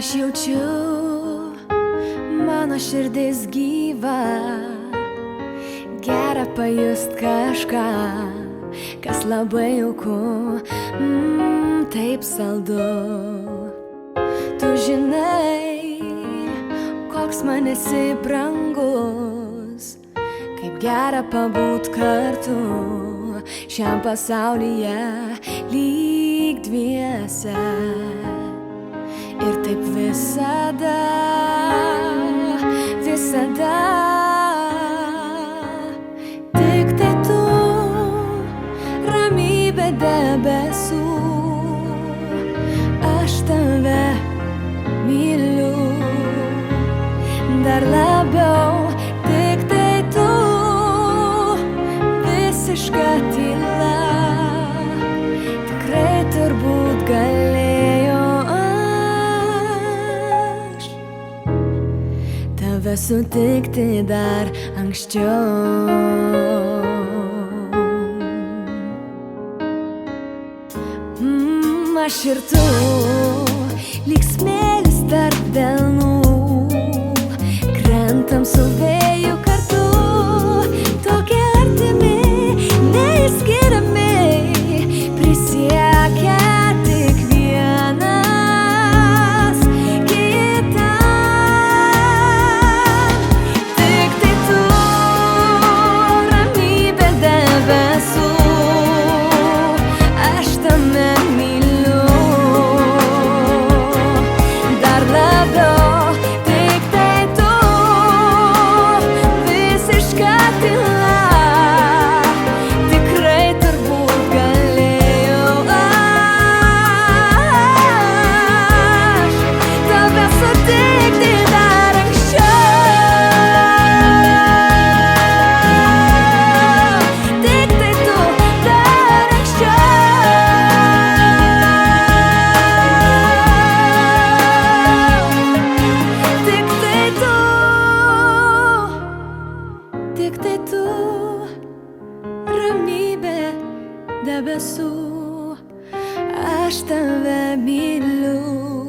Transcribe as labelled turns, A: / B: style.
A: Aš jaučiu, mano širdis gyva, gera pajust kažką, kas labai jauku, taip saldu. Tu žinai, koks man esi brangus, kaip gera pabūt kartu šiam pasaulyje lyg dviese. Ir taip visada, visada. Tik tai tu, ramybė debesų, aš tave myliu dar labiau. Tik tai tu, visiška tyla, tikrai turbūt galėjo tave sutikti dar anksčiau. Aš ir tu, lyg smėlis tarp delnų, krentam su vėju kartu, tokie artimi, neišskiriami, prisiekia tik vienas kitam. Tik tai tu, ramybė debesų, aš tame myliu dar labiau. Tik tai tu, visiška tyla, tikrai turbūt galėjau aš tave sutikti dar anksčiau. Tik tai tu, dar anksčiau. Tik tai tu, ramybė debesų, aš tave myliu.